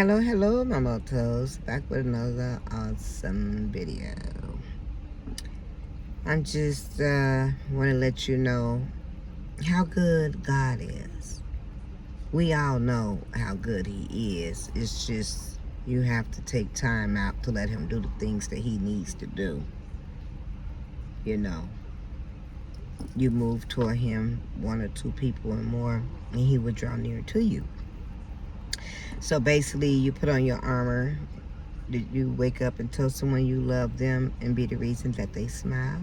Hello, my motos. Back with another awesome video. I'm just want to let you know how good God is. We all know how good He is. It's just you have to take time out to let Him do the things that He needs to do. You know, you move toward Him, one or two people or more, and He will draw near to you. So basically, you put on your armor. Did you wake up and tell someone you love them and be the reason that they smile?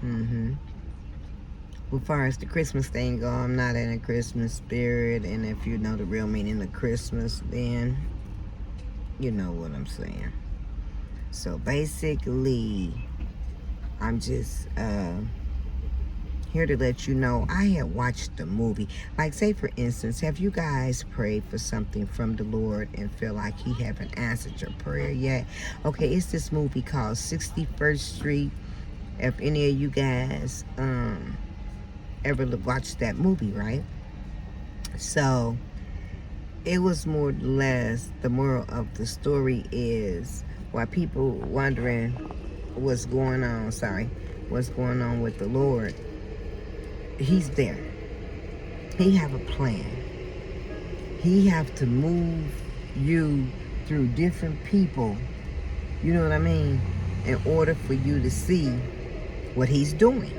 As far as the Christmas thing go, I'm not in a Christmas spirit, and if you know the real meaning of Christmas, then you know what I'm saying. So basically, I'm just here to let you know I had watched the movie. Like, say for instance, have you guys prayed for something from the Lord and feel like He haven't answered your prayer yet? Okay, it's this movie called 61st Street. If any of you guys ever watched that movie, right? So it was more or less, the moral of the story is, while people wondering what's going on with the Lord, He's there. He have a plan. He have to move you through different people, you know what I mean, in order for you to see what He's doing.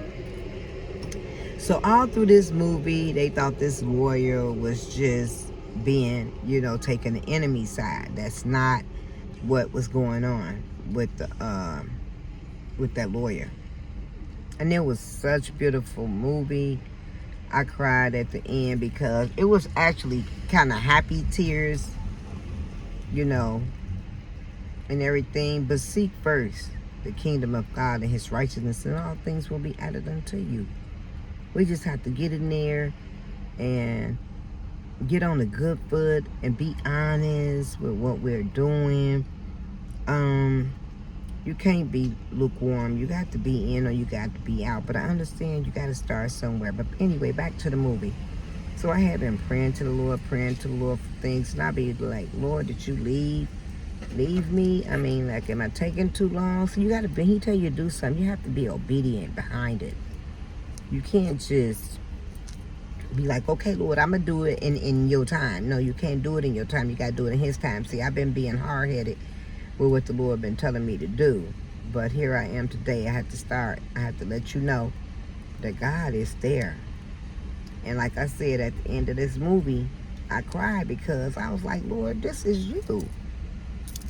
So all through this movie, they thought this warrior was just being, taking the enemy side. That's not what was going on with with that lawyer. And it was such a beautiful movie. I cried at the end because it was actually kind of happy tears, and everything. But seek first the kingdom of God and His righteousness, and all things will be added unto you. We just have to get in there and get on a good foot and be honest with what we're doing. You can't be lukewarm. You got to be in or you got to be out. But I understand you got to start somewhere. But anyway, back to the movie. So I had been praying to the Lord for things. And I be like, Lord, did you leave me? I mean, like, am I taking too long? So you got to be, He tell you to do something, you have to be obedient behind it. You can't just be like, okay, Lord, I'm going to do it in your time. No, you can't do it in your time. You got to do it in His time. See, I've been being hard-headed with what the Lord been telling me to do. But here I am today. I have to start. I have to let you know that God is there. And like I said, at the end of this movie, I cried because I was like, Lord, this is you.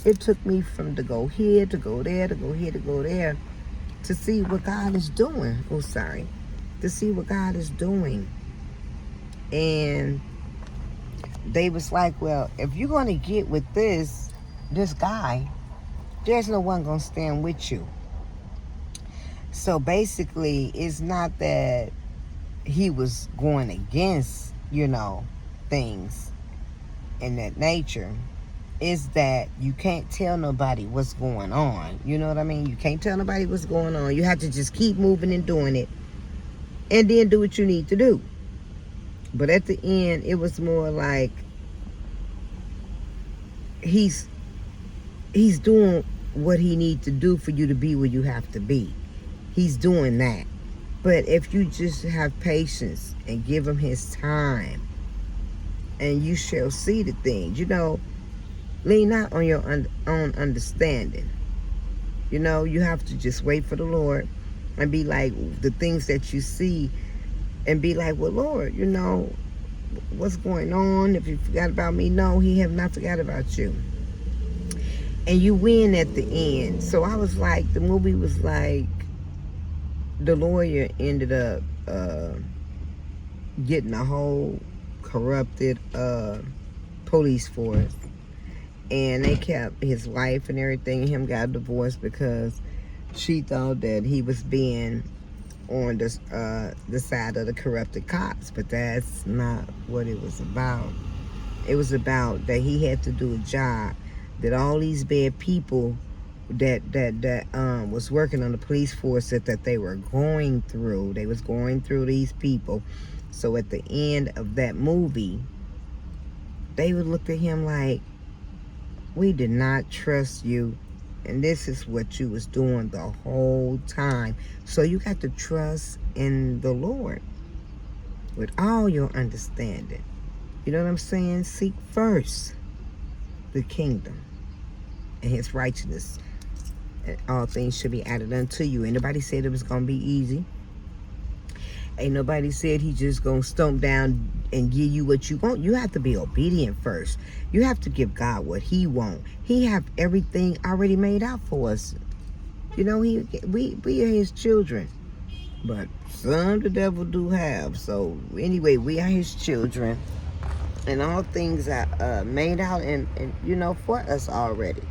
It took me from to go here, to go there, to go here, to go there, to see what God is doing. To see what God is doing. And they was like, well, if you're going to get with this guy, there's no one going to stand with you. So basically, it's not that he was going against, things in that nature. Is that you can't tell nobody what's going on. You know what I mean? You can't tell nobody what's going on. You have to just keep moving and doing it, and then do what you need to do. But at the end, it was more like he's doing what He needs to do for you to be where you have to be. He's doing that. But if you just have patience and give Him His time, and you shall see the things, lean not on your own understanding. You have to just wait for the Lord and be like, the things that you see, and be like, well, Lord, what's going on? If you forgot about me, no, He have not forgot about you. And you win at the end. So I was like, the movie was like, the lawyer ended up getting a whole corrupted police force. And they kept his wife and everything, and him got divorced because she thought that he was being on the side of the corrupted cops. But that's not what it was about. It was about that he had to do a job that all these bad people that was working on the police force that they were going through. They was going through these people. So at the end of that movie, they would look at him like, We did not trust you. And this is what you was doing the whole time. So you got to trust in the Lord with all your understanding. You know what I'm saying? Seek first the kingdom and his righteousness. And all things should be added unto you. Ain't nobody said it was going to be easy. Ain't nobody said he just going to stomp down and give you what you want. You have to be obedient first. You have to give God what he want. He have everything already made out for us. You know, we are his children. But some the devil do have. So anyway, we are his children. And all things are made out and you know, for us already.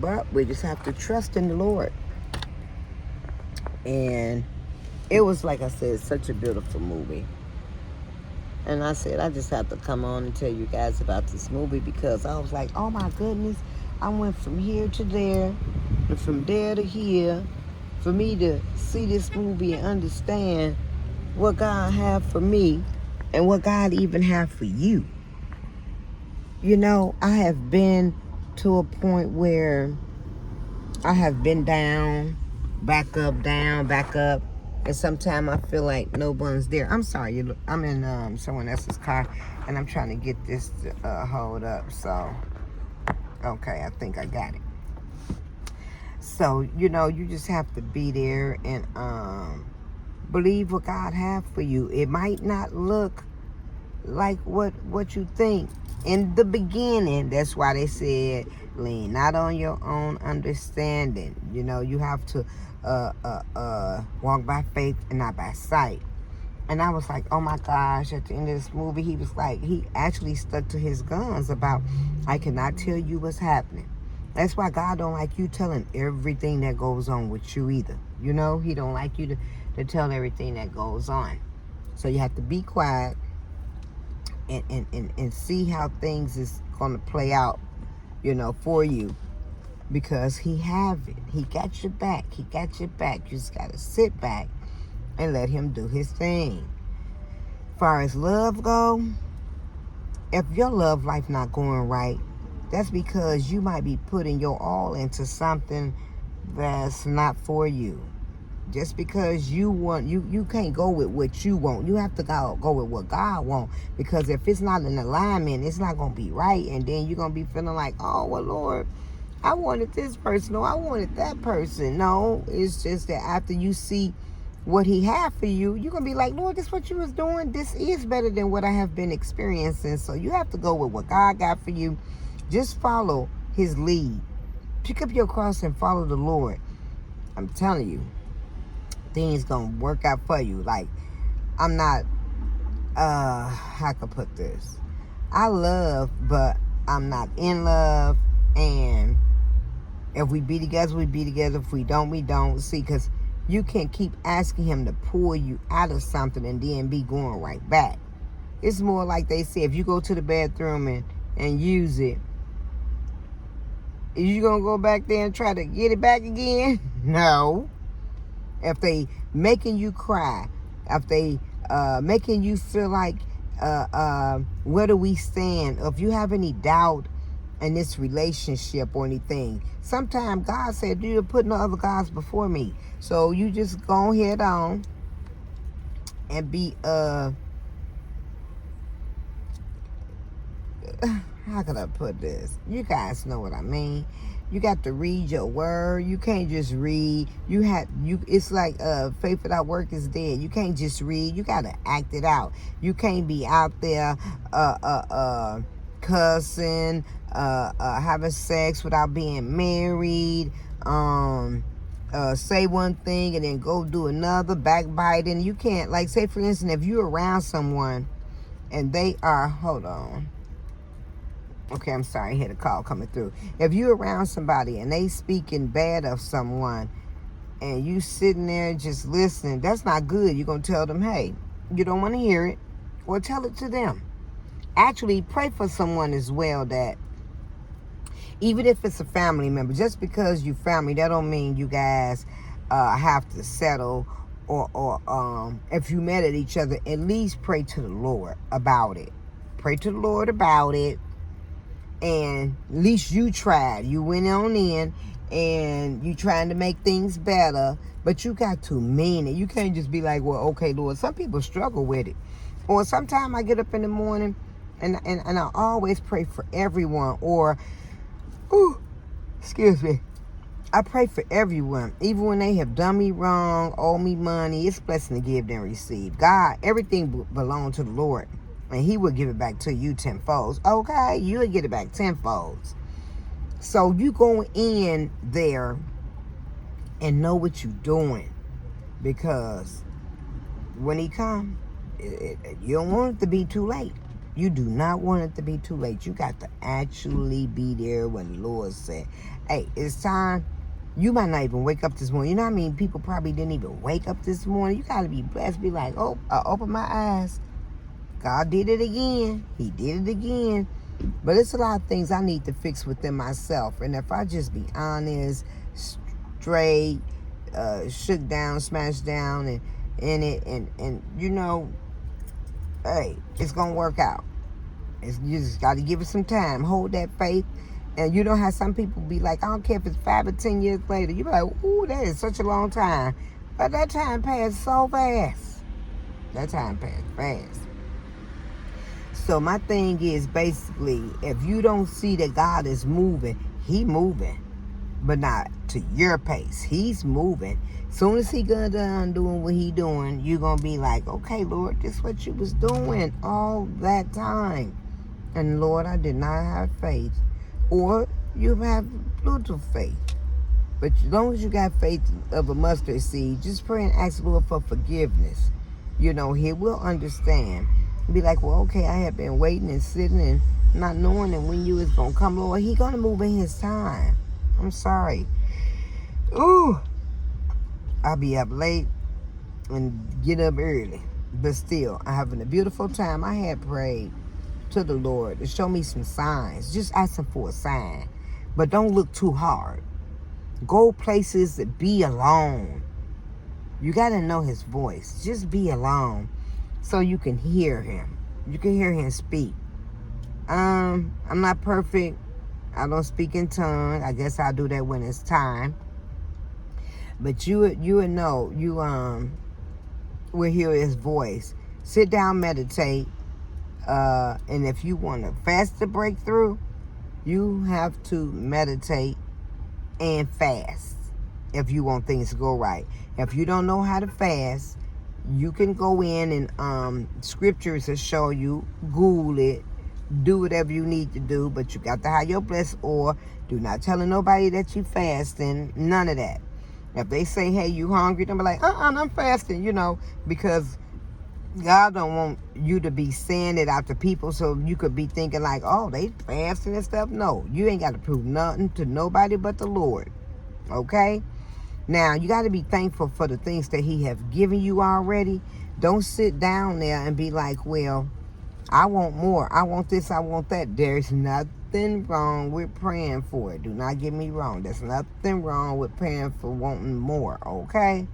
But we just have to trust in the Lord. And it was, like I said, such a beautiful movie. And I said, I just have to come on and tell you guys about this movie because I was like, oh my goodness, I went from here to there and from there to here for me to see this movie and understand what God had for me and what God even had for you. You know, I have been to a point where I have been down, back up, down, back up. And sometimes I feel like no one's there. I'm sorry, I'm in someone else's car, and I'm trying to get this to hold up. So, okay, I think I got it. So, you know, you just have to be there and believe what God has for you. It might not look like what you think in the beginning. That's why they said lean not on your own understanding. You know, you have to walk by faith and not by sight. And I was like, oh my gosh, at the end of this movie, he was like, he actually stuck to his guns about, I cannot tell you what's happening. That's why God don't like you telling everything that goes on with you either. You know, he don't like you to tell everything that goes on. So you have to be quiet and see how things is going to play out, you know, for you. Because he have it. He got your back. He got your back. You just got to sit back and let him do his thing. As far as love go, if your love life not going right, that's because you might be putting your all into something that's not for you. Just because you want, you can't go with what you want. You have to go with what God wants. Because if it's not in alignment, it's not going to be right. And then you're going to be feeling like, oh, well, Lord, I wanted this person. No, I wanted that person. No, it's just that after you see what he had for you, you're going to be like, Lord, this is what you was doing. This is better than what I have been experiencing. So you have to go with what God got for you. Just follow his lead. Pick up your cross and follow the Lord. I'm telling you, things going to work out for you. Like, I'm not, how can I put this? I love, but I'm not in love. And if we be together, we be together. If we don't, we don't. See, because you can't keep asking him to pull you out of something and then be going right back. It's more like they say, if you go to the bathroom and use it, is you going to go back there and try to get it back again? No. If they making you cry, if they making you feel like, where do we stand? If you have any doubt in this relationship or anything, sometimes God said, you put no other gods before me. So you just go ahead on and be, how can I put this? You guys know what I mean. You got to read your word. You can't just read. It's like faith without work is dead. You can't just read. You got to act it out. You can't be out there cussing, having sex without being married, say one thing and then go do another, backbiting. You can't, like, say for instance, if you're around someone and they are, hold on. Okay, I'm sorry, I had a call coming through. If you're around somebody and they speaking bad of someone and you sitting there just listening, that's not good. You're going to tell them, hey, you don't want to hear it, or tell it to them. Actually, pray for someone as well, that even if it's a family member, just because you family, that don't mean you guys have to settle, or if you met at each other, at least pray to the Lord about it. Pray to the Lord about it. And at least you tried. You went on in and you trying to make things better, but you got to mean it. You can't just be like, well, okay, Lord. Some people struggle with it. Or sometimes I get up in the morning and I always pray for everyone. Or, excuse me, I pray for everyone. Even when they have done me wrong, owe me money, it's a blessing to give than receive. God, everything belongs to the Lord. And he will give it back to you tenfold. Okay? You'll get it back tenfold. So you go in there and know what you're doing. Because when he come, you don't want it to be too late. You do not want it to be too late. You got to actually be there when the Lord said, hey, it's time. You might not even wake up this morning. You know what I mean? People probably didn't even wake up this morning. You got to be blessed. Be like, oh, I opened my eyes. God did it again. He did it again. But it's a lot of things I need to fix within myself. And if I just be honest, straight, shook down, smashed down, and you know, hey, it's going to work out. You just got to give it some time. Hold that faith. And you know how some people be like, I don't care if it's 5 or 10 years later. You be like, ooh, that is such a long time. But that time passed so fast. That time passed fast. So my thing is basically, if you don't see that God is moving, he moving. But not to your pace. He's moving. Soon as he got done doing what he doing, you're going to be like, okay, Lord, this is what you was doing all that time. And Lord, I did not have faith. Or you have little faith. But as long as you got faith of a mustard seed, just pray and ask the Lord for forgiveness. You know, he will understand. Be like, well, okay, I have been waiting and sitting and not knowing that when you is going to come, Lord, he going to move in his time. I'm sorry. Ooh. I'll be up late and get up early. But still, I'm having a beautiful time. I had prayed to the Lord to show me some signs. Just asking for a sign. But don't look too hard. Go places that be alone. You got to know his voice. Just be alone so you can hear him. You can hear him speak. I'm not perfect. I don't speak in tongues. I guess I'll do that when it's time. But you would know. You will hear his voice. Sit down, meditate. And if you want a faster breakthrough, you have to meditate and fast if you want things to go right. If you don't know how to fast, you can go in and scriptures will show you. Google it. Do whatever you need to do, but you got to have your blessed oil. Do not tell nobody that you fasting. None of that. If they say, hey, you hungry, don't be like, I'm fasting, you know, because God don't want you to be saying it out to people so you could be thinking like, oh, they fasting and stuff. No, you ain't got to prove nothing to nobody but the Lord. Okay? Now, you got to be thankful for the things that he have given you already. Don't sit down there and be like, well, I want more. I want this. I want that. There's nothing wrong with praying for it. Do not get me wrong. There's nothing wrong with praying for wanting more. Okay?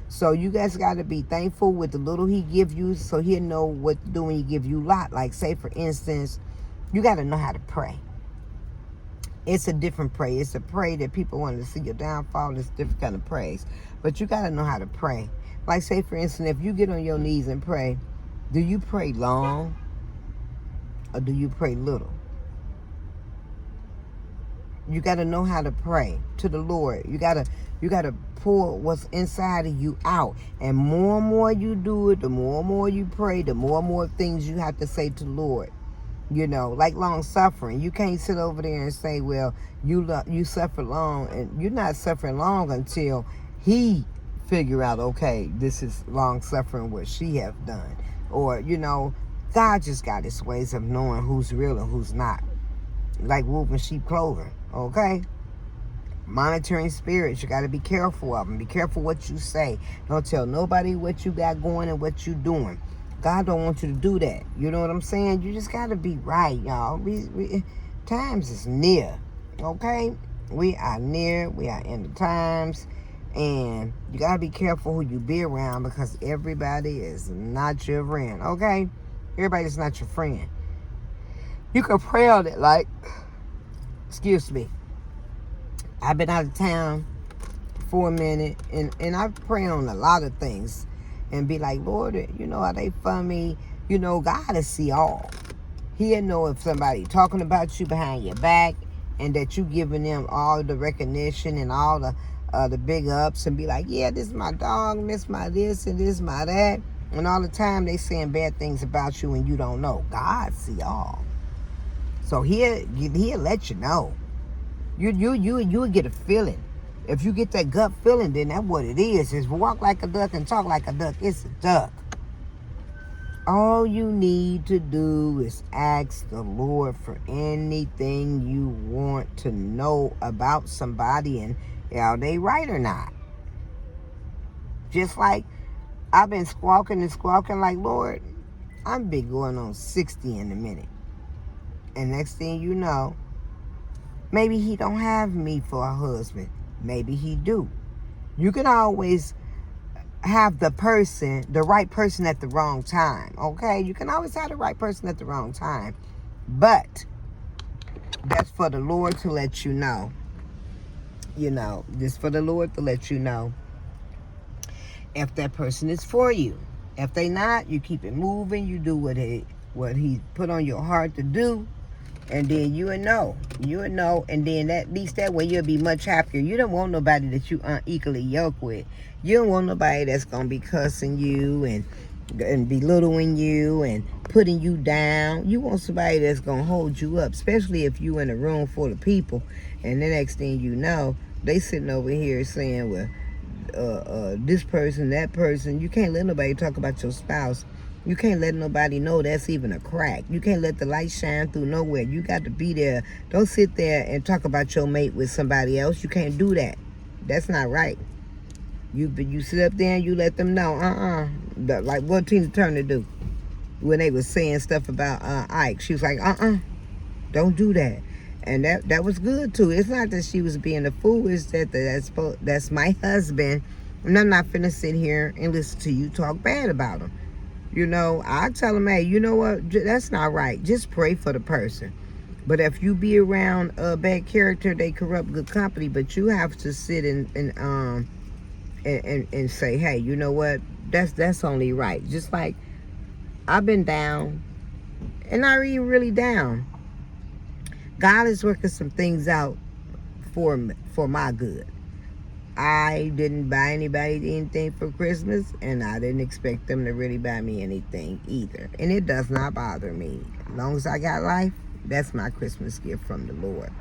So you guys got to be thankful with the little he give you so he'll know what to do when he give you a lot. Like, say, for instance, you got to know how to pray. It's a different prayer. It's a prayer that people want to see your downfall. It's a different kind of praise. But you got to know how to pray. Like, say, for instance, if you get on your knees and pray, do you pray long or do you pray little? You got to know how to pray to the Lord. You got to pour what's inside of you out. And more you do it, the more you pray, the more things you have to say to the Lord. You know, like long suffering. You can't sit over there and say, well, you suffer long, and you're not suffering long until he figure out, okay, this is long suffering what she have done. Or, you know, God just got his ways of knowing who's real and who's not. Like wolf in sheep clothing, okay? Monitoring spirits, you got to be careful of them. Be careful what you say. Don't tell nobody what you got going and what you doing. God don't want you to do that. You know what I'm saying? You just got to be right, y'all. Times is near, okay? We are near. We are in the times. And you got to be careful who you be around because everybody is not your friend, okay? Everybody's not your friend. You can pray on it like, Excuse me. I've been out of town for a minute, and I pray on a lot of things and be like, Lord, you know, are they for me? You know, God will see all. He'll know if somebody talking about you behind your back and that you giving them all the recognition and all the big ups and be like, yeah, this is my dog, this my this, and this my that. And all the time they saying bad things about you and you don't know. God see all. So he'll let you know. You get a feeling. If you get that gut feeling, then that's what it is. It's walk like a duck and talk like a duck. It's a duck. All you need to do is ask the Lord for anything you want to know about somebody and are they right or not. Just like I've been squawking and squawking like, Lord, I'm been going on 60 in a minute. And next thing you know, maybe he don't have me for a husband. Maybe he do. You can always have the right person at the wrong time, okay? You can always have the right person at the wrong time. But that's for the Lord to let you know. You know, just for the Lord to let you know if that person is for you. If they not, you keep it moving. You do what he put on your heart to do. And then you will know, and then at least that way you'll be much happier. You don't want nobody that you unequally yoked with. You don't want nobody that's going to be cussing you and belittling you and putting you down. You want somebody that's going to hold you up, especially if you in a room full of people. And the next thing you know, they sitting over here saying, well, this person, that person. You can't let nobody talk about your spouse. You can't let nobody know that's even a crack. You can't let the light shine through nowhere. You got to be there. Don't sit there and talk about your mate with somebody else. You can't do that. That's not right. You sit up there and you let them know. Like what Tina Turner do when they was saying stuff about Ike. She was like, don't do that. And that was good too. It's not that she was being a fool. It's that's my husband. And I'm not finna sit here and listen to you talk bad about him. You know, I tell them, hey, you know what? That's not right. Just pray for the person. But if you be around a bad character, they corrupt good company. But you have to sit and say, hey, you know what? That's only right. Just like I've been down, and not really down. God is working some things out for my good. I didn't buy anybody anything for Christmas, and I didn't expect them to really buy me anything either. And it does not bother me. As long as I got life, that's my Christmas gift from the Lord.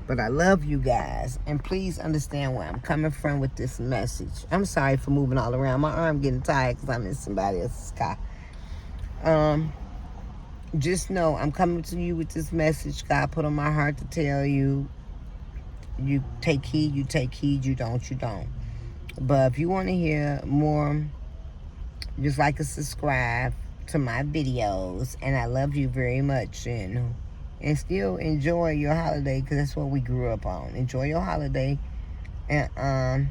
But I love you guys, and please understand where I'm coming from with this message. I'm sorry for moving all around. My arm getting tired because I'm in somebody else's car. Just know I'm coming to you with this message God put on my heart to tell you. You take heed, you don't, you don't. But if you want to hear more, just like and subscribe to my videos. And I love you very much. And still enjoy your holiday, because that's what we grew up on. Enjoy your holiday, and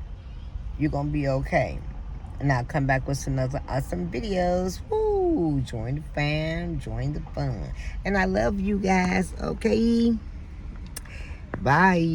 you're going to be okay. And I'll come back with some other awesome videos. Woo! Join the fam, join the fun. And I love you guys, okay? Bye.